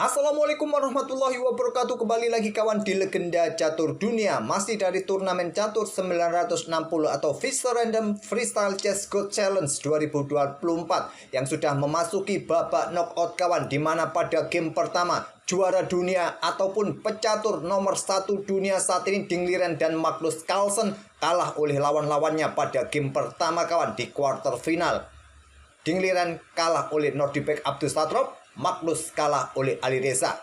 Assalamualaikum warahmatullahi wabarakatuh. Kembali lagi kawan di Legenda Catur Dunia. Masih dari turnamen catur 960 atau Vista Random Freestyle Chess Go Challenge 2024 yang sudah memasuki babak knockout kawan, dimana pada game pertama juara dunia ataupun pecatur nomor 1 dunia saat ini Ding Liren dan Magnus Carlsen kalah oleh lawan-lawannya pada game pertama kawan di quarter final. Ding Liren kalah oleh Nordibek Abdussatrop, Magnus kalah oleh Alireza,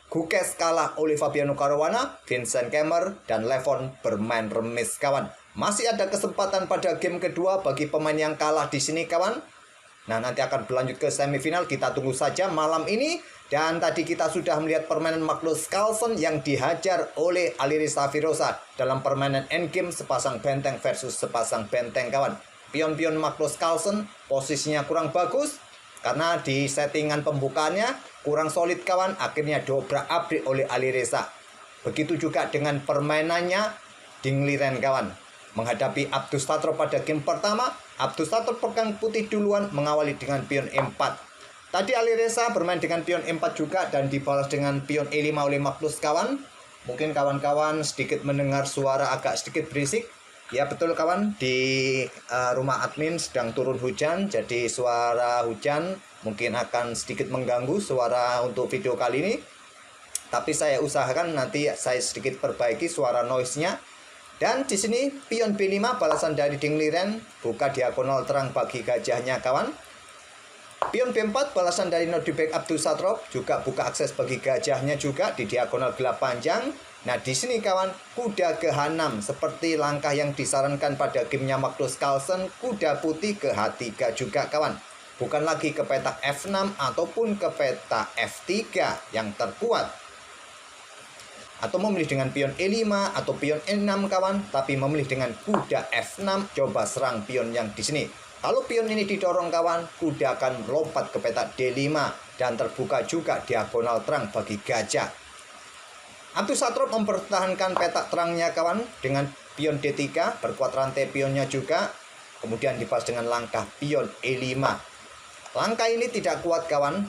Gukes kalah oleh Fabiano Caruana, Vincent Kemmer, dan Levon bermain remis kawan. Masih ada kesempatan pada game kedua bagi pemain yang kalah di sini kawan. Nah, nanti akan berlanjut ke semifinal, kita tunggu saja malam ini. Dan tadi kita sudah melihat permainan Magnus Carlsen yang dihajar oleh Alireza Firoza dalam permainan endgame sepasang benteng versus sepasang benteng kawan. Pion-pion Magnus Carlsen posisinya kurang bagus karena di settingan pembukaannya kurang solid kawan, akhirnya dobrak abrik oleh Alireza. Begitu juga dengan permainannya Ding Liren kawan. Menghadapi Abdussatrop pada game pertama, Abdussatrop pegang putih duluan mengawali dengan pion E4. Tadi Alireza bermain dengan pion E4 juga dan dibalas dengan pion E5 oleh Magnus kawan. Mungkin kawan-kawan sedikit mendengar suara agak sedikit berisik. Ya betul kawan, di rumah admin sedang turun hujan, jadi suara hujan mungkin akan sedikit mengganggu suara untuk video kali ini. Tapi saya usahakan nanti saya sedikit perbaiki suara noise-nya. Dan di sini pion B5 balasan dari Ding Liren, buka diagonal terang bagi gajahnya kawan. Pion B4 balasan dari Nordibek Abdussatrop, juga buka akses bagi gajahnya juga di diagonal gelap panjang. Nah, di sini kawan, kuda ke H6 seperti langkah yang disarankan pada gamenya Magnus Carlsen, kuda putih ke H3 juga kawan. Bukan lagi ke petak F6 ataupun ke petak F3 yang terkuat. Atau memilih dengan pion E5 atau pion E6 kawan, tapi memilih dengan kuda F6, coba serang pion yang di sini. Kalau pion ini didorong kawan, kuda akan melompat ke petak D5 dan terbuka juga diagonal terang bagi gajah. Abdussatrop mempertahankan petak terangnya kawan dengan pion D3, berkuat rantai pionnya juga, kemudian dibalas dengan langkah pion E5. Langkah ini tidak kuat kawan,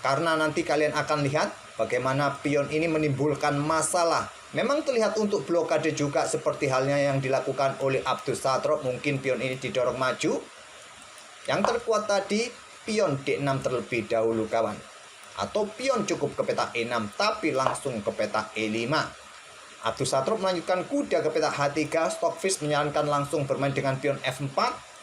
karena nanti kalian akan lihat bagaimana pion ini menimbulkan masalah. Memang terlihat untuk blokade juga seperti halnya yang dilakukan oleh Abdussatrop, mungkin pion ini didorong maju. Yang terkuat tadi pion D6 terlebih dahulu kawan. Atau pion cukup ke petak E6 tapi langsung ke petak E5. Abdussatrop melanjutkan kuda ke petak H3. Stockfish menyarankan langsung bermain dengan pion F4,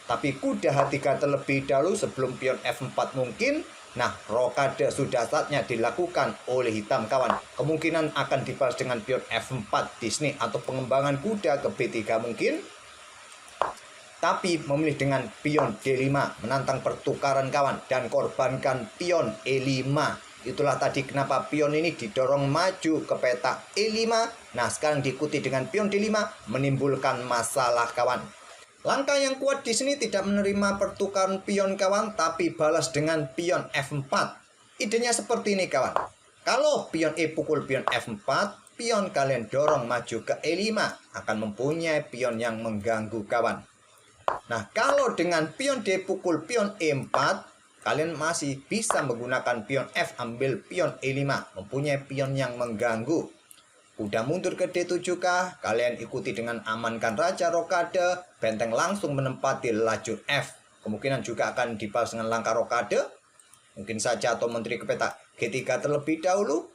tapi kuda H3 terlebih dahulu sebelum pion F4 mungkin. Nah, rokade sudah saatnya dilakukan oleh hitam kawan. Kemungkinan akan dibalas dengan pion F4 di sini atau pengembangan kuda ke B3 mungkin. Tapi memilih dengan pion D5 menantang pertukaran kawan dan korbankan pion E5. Itulah tadi kenapa pion ini didorong maju ke petak E5. Nah, sekarang diikuti dengan pion D5 menimbulkan masalah kawan. Langkah yang kuat di sini tidak menerima pertukaran pion kawan, tapi balas dengan pion F4. Idenya seperti ini kawan. Kalau pion E pukul pion F4, pion kalian dorong maju ke E5 akan mempunyai pion yang mengganggu kawan. Nah, kalau dengan pion D pukul pion E4, kalian masih bisa menggunakan pion F ambil pion E5, mempunyai pion yang mengganggu. Udah mundur ke D7 kah? Kalian ikuti dengan amankan raja rokade, benteng langsung menempati lajur F. Kemungkinan juga akan dibalas dengan langkah rokade, mungkin saja atau menteri ke petak G3 terlebih dahulu.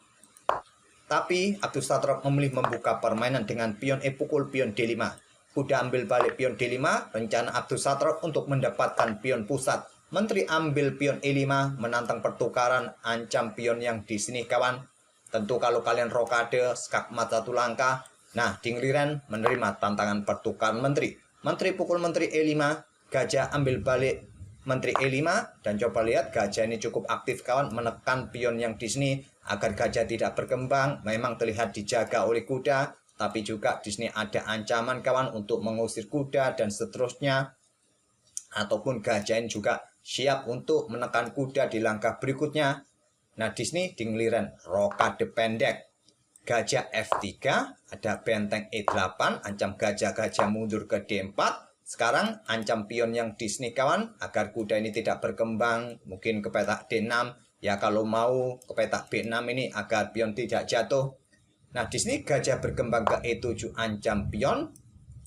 Tapi Abdussatrop memilih membuka permainan dengan pion E pukul pion D5. Kuda ambil balik pion D5, rencana Abdussatrop untuk mendapatkan pion pusat. Menteri ambil pion E5, menantang pertukaran, ancam pion yang di sini kawan. Tentu kalau kalian rokade, skakmat satu langkah. Nah, Ding Liren menerima tantangan pertukaran menteri. Menteri pukul menteri E5, gajah ambil balik menteri E5, dan coba lihat gajah ini cukup aktif kawan, menekan pion yang di sini agar gajah tidak berkembang. Memang terlihat dijaga oleh kuda. Tapi juga di sini ada ancaman kawan untuk mengusir kuda dan seterusnya. Ataupun gajah ini juga siap untuk menekan kuda di langkah berikutnya. Nah, di sini Ding Liren rokade pendek. Gajah F3, ada benteng E8, ancam gajah-gajah mundur ke D4. Sekarang ancam pion yang di sini kawan, agar kuda ini tidak berkembang, mungkin ke petak D6. Ya kalau mau ke petak B6 ini agar pion tidak jatuh. Nah di sini gajah berkembang ke E7 ancam pion.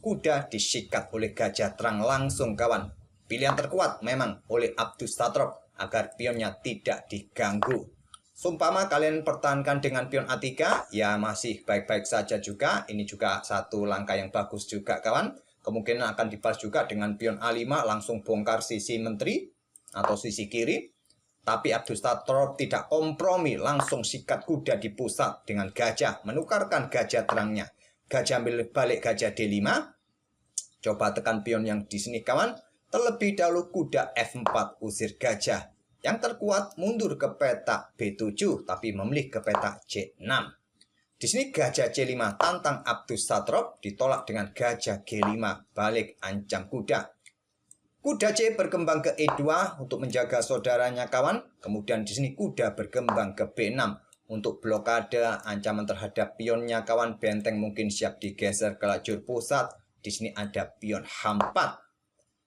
Kuda disikat oleh gajah terang langsung kawan. Pilihan terkuat memang oleh Abdus Satrop agar pionnya tidak diganggu. Sumpama kalian pertahankan dengan pion A3, ya masih baik-baik saja juga. Ini juga satu langkah yang bagus juga kawan. Kemungkinan akan dibalas juga dengan pion A5 langsung bongkar sisi menteri atau sisi kiri. Tapi Abdus Satrop tidak kompromi, langsung sikat kuda di pusat dengan gajah, menukarkan gajah terangnya. Gajah ambil balik gajah D5. Coba tekan pion yang di sini kawan. Terlebih dahulu kuda F4 usir gajah. Yang terkuat mundur ke petak B7 tapi memilih ke petak C6. Di sini gajah C5 tantang Abdus Satrop ditolak dengan gajah G5 balik ancam kuda. Kuda C berkembang ke E2 untuk menjaga saudaranya kawan. Kemudian di sini kuda berkembang ke B6 untuk blokade ancaman terhadap pionnya kawan. Benteng mungkin siap digeser ke lajur pusat. Di sini ada pion H4.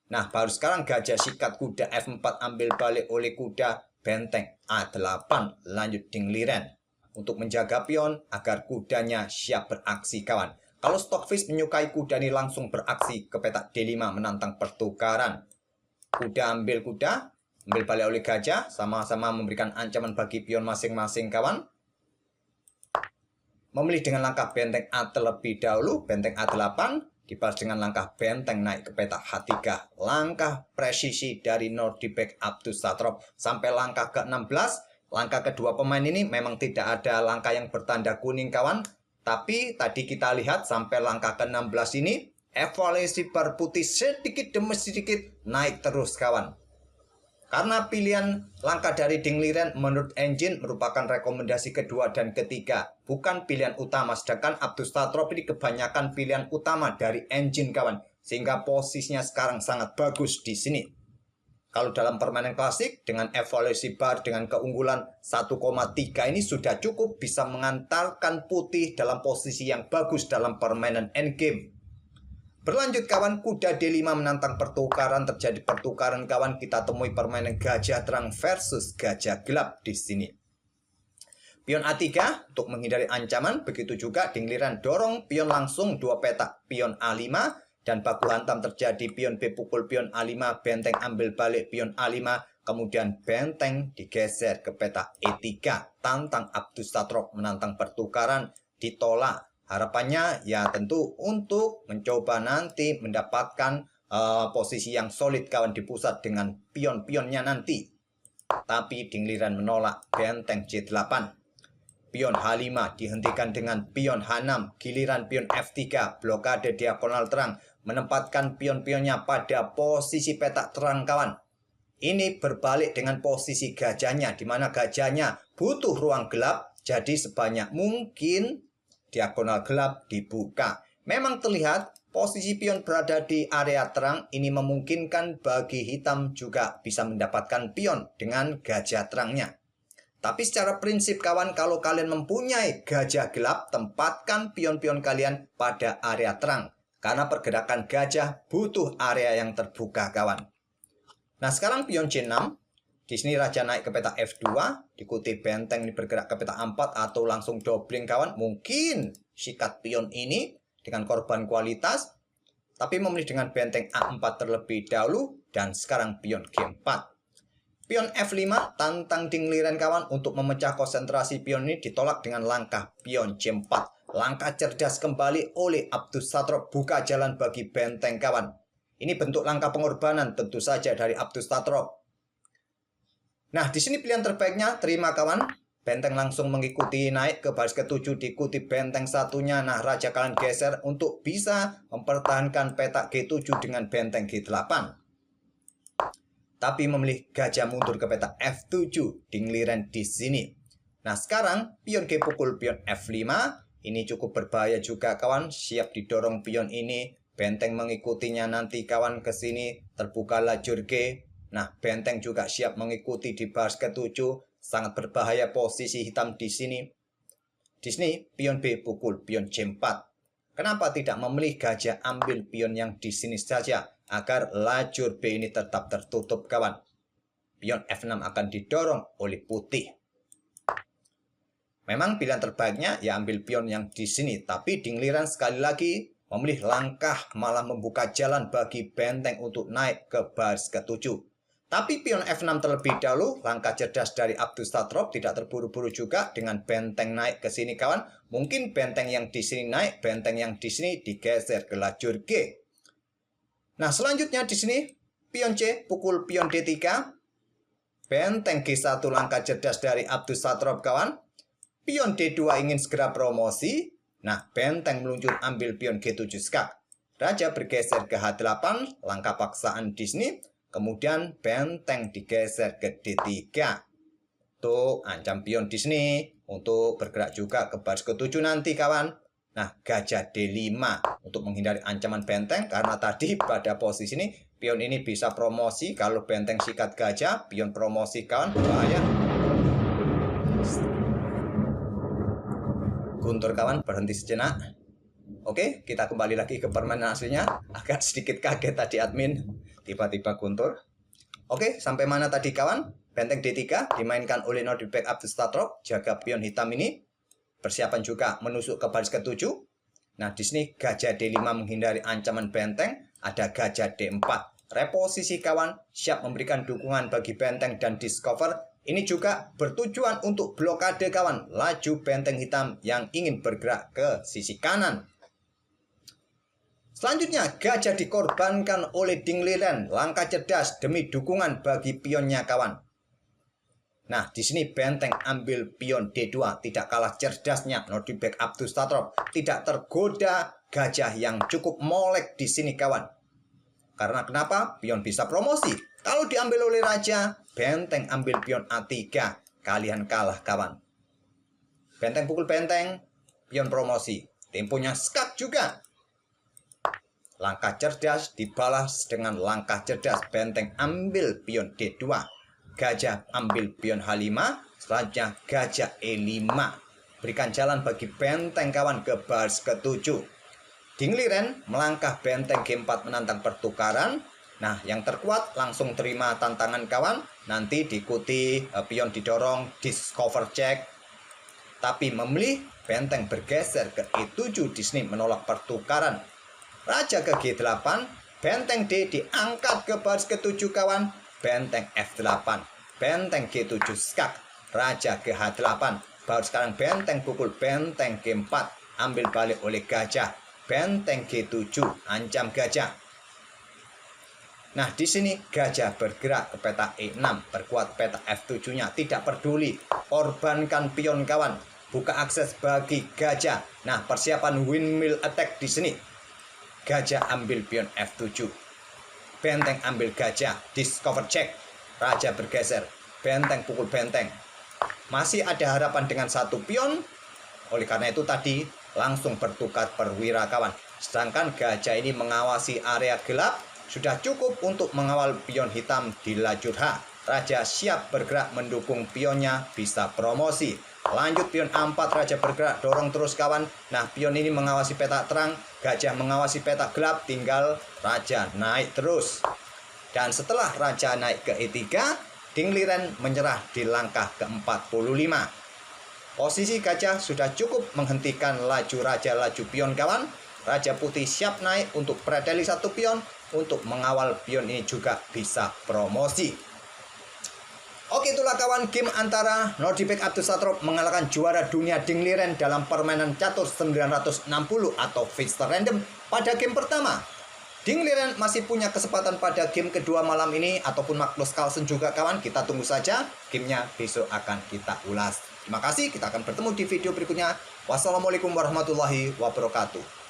Nah, baru sekarang gajah sikat kuda F4 ambil balik oleh kuda benteng A8 lanjut dingliren untuk menjaga pion agar kudanya siap beraksi kawan. Kalau Stockfish menyukai kuda ini langsung beraksi ke petak D5 menantang pertukaran. Kuda ambil balik oleh gajah, sama-sama memberikan ancaman bagi pion masing-masing kawan. Memilih dengan langkah benteng A terlebih dahulu, benteng A8. Dibalas dengan langkah benteng naik ke petak H3. Langkah presisi dari Nordic Abdus Satrop sampai langkah ke-16. Langkah kedua pemain ini memang tidak ada langkah yang bertanda kuning kawan. Tapi tadi kita lihat sampai langkah ke-16 ini evaluasi bar putih sedikit demi sedikit naik terus kawan. Karena pilihan langkah dari dingliren menurut engine merupakan rekomendasi kedua dan ketiga, bukan pilihan utama. Sedangkan Abdus Satrop ini kebanyakan pilihan utama dari engine kawan, sehingga posisinya sekarang sangat bagus di sini. Kalau dalam permainan klasik dengan evaluasi bar dengan keunggulan 1,3 ini sudah cukup bisa mengantarkan putih dalam posisi yang bagus dalam permainan endgame. Berlanjut kawan, kuda D5 menantang pertukaran, terjadi pertukaran kawan, kita temui permainan gajah terang versus gajah gelap di sini. Pion A3 untuk menghindari ancaman, begitu juga dingliran dorong pion langsung 2 petak pion A5 dan baku hantam terjadi pion B pukul pion A5, benteng ambil balik pion A5, kemudian benteng digeser ke petak E3, tantang Abdus Satrop menantang pertukaran, ditolak. Harapannya ya tentu untuk mencoba nanti mendapatkan posisi yang solid kawan di pusat dengan pion-pionnya nanti. Tapi dingliran menolak benteng C8. Pion H5 dihentikan dengan pion H6. Giliran pion F3 blokade diagonal terang menempatkan pion-pionnya pada posisi petak terang kawan. Ini berbalik dengan posisi gajahnya, di mana gajahnya butuh ruang gelap, jadi sebanyak mungkin diagonal gelap dibuka. Memang terlihat posisi pion berada di area terang, ini memungkinkan bagi hitam juga bisa mendapatkan pion dengan gajah terangnya. Tapi secara prinsip kawan, kalau kalian mempunyai gajah gelap, tempatkan pion-pion kalian pada area terang. Karena pergerakan gajah butuh area yang terbuka kawan. Nah sekarang pion C6. Di sini raja naik ke peta F2, diikuti benteng ini bergerak ke peta 4 atau langsung doubling kawan. Mungkin sikat pion ini dengan korban kualitas, tapi memilih dengan benteng A4 terlebih dahulu dan sekarang pion G4. Pion F5 tantang dingliran kawan untuk memecah konsentrasi pion ini ditolak dengan langkah pion C4. Langkah cerdas kembali oleh Abdus Satrop, buka jalan bagi benteng kawan. Ini bentuk langkah pengorbanan tentu saja dari Abdus Satrop. Nah, di sini pilihan terbaiknya terima kawan. Benteng langsung mengikuti naik ke baris ke-7 diikuti benteng satunya. Nah, raja kalian geser untuk bisa mempertahankan petak G7 dengan benteng G8. Tapi memilih gajah mundur ke petak F7 dingliran di sini. Nah, sekarang pion G pukul pion F5. Ini cukup berbahaya juga kawan. Siap didorong pion ini. Benteng mengikutinya nanti kawan ke sini. Terbuka lajur G. Nah, benteng juga siap mengikuti di baris ke-7. Sangat berbahaya posisi hitam di sini. Di sini pion B pukul pion C4. Kenapa tidak memilih gajah ambil pion yang di sini saja agar lajur B ini tetap tertutup kawan? pion F6 akan didorong oleh putih. Memang pilihan terbaiknya ya ambil pion yang di sini, tapi Ding Liren sekali lagi memilih langkah malah membuka jalan bagi benteng untuk naik ke baris ke-7. Tapi pion F6 terlebih dahulu, langkah cerdas dari Abdussatrop, tidak terburu-buru juga dengan benteng naik ke sini kawan. Mungkin benteng yang di sini naik, benteng yang di sini digeser ke lajur G. Nah, selanjutnya di sini pion C pukul pion D3. Benteng G1 langkah cerdas dari Abdussatrop kawan. Pion D2 ingin segera promosi. Nah, benteng meluncur ambil pion G7 skak. Raja bergeser ke H8, langkah paksaan di sini. Kemudian benteng digeser ke D3. Tuh, ancam pion di sini untuk bergerak juga ke baris ke-7 nanti kawan. Nah, gajah D5 untuk menghindari ancaman benteng karena tadi pada posisi ini pion ini bisa promosi. Kalau benteng sikat gajah, pion promosi kawan, bahaya. Guntur kawan, berhenti sejenak. Oke, kita kembali lagi ke permainan aslinya. Agak sedikit kaget tadi admin, tiba-tiba guntur. Oke, sampai mana tadi kawan? Benteng D3 dimainkan oleh Nordicbek Abdussatrop. Jaga pion hitam ini. Persiapan juga menusuk ke baris ke-7. Nah, di sini gajah D5 menghindari ancaman benteng. Ada gajah D4. Reposisi kawan, siap memberikan dukungan bagi benteng dan discover. Ini juga bertujuan untuk blokade kawan, laju benteng hitam yang ingin bergerak ke sisi kanan. Selanjutnya, gajah dikorbankan oleh Ding Liren, langkah cerdas demi dukungan bagi pionnya kawan. Nah, di sini benteng ambil pion D2, tidak kalah cerdasnya Nordicbek Abdussatrop, tidak tergoda gajah yang cukup molek di sini kawan. Karena kenapa? Pion bisa promosi. Kalau diambil oleh raja, benteng ambil pion A3. Kalian kalah kawan. Benteng pukul benteng, pion promosi. Temponya skak juga. Langkah cerdas dibalas dengan langkah cerdas. Benteng ambil pion D2. Gajah ambil pion H5. Selanjutnya gajah E5. Berikan jalan bagi benteng kawan ke baris ke-7. Ding Liren melangkah benteng G4 menantang pertukaran. Nah, yang terkuat langsung terima tantangan kawan. Nanti diikuti pion didorong, discover check. Tapi memilih benteng bergeser ke E7 di sini menolak pertukaran. Raja ke G8, benteng D diangkat ke baris ke-7 kawan. Benteng F8, benteng G7 skak. Raja ke H8. Baru sekarang benteng pukul benteng G4. Ambil balik oleh gajah. Benteng G7 ancam gajah. Nah, di sini gajah bergerak ke peta E6, perkuat peta F7-nya, tidak peduli, korbankan pion kawan, buka akses bagi gajah. Nah, persiapan windmill attack di sini. Gajah ambil pion F7. Benteng ambil gajah, discover check. Raja bergeser, benteng pukul benteng. Masih ada harapan dengan satu pion. Oleh karena itu tadi langsung bertukar perwira kawan. Sedangkan gajah ini mengawasi area gelap. Sudah cukup untuk mengawal pion hitam di lajur H. Raja siap bergerak mendukung pionnya bisa promosi. Lanjut pion A4, raja bergerak dorong terus kawan. Nah, pion ini mengawasi peta terang, gajah mengawasi peta gelap, tinggal raja naik terus. Dan setelah raja naik ke E3, Ding Liren menyerah di langkah ke-45. Posisi gajah sudah cukup menghentikan laju raja, laju pion kawan. Raja putih siap naik untuk predeli satu pion. Untuk mengawal pion ini juga bisa promosi. Oke, itulah kawan game antara Nordicbek Abdussatrop mengalahkan juara dunia Ding Liren dalam permainan catur 960 atau Fister Random pada game pertama. Ding Liren masih punya kesempatan pada game kedua malam ini ataupun Magnus Carlsen juga kawan. Kita tunggu saja, gamenya besok akan kita ulas. Terima kasih, kita akan bertemu di video berikutnya. Wassalamualaikum warahmatullahi wabarakatuh.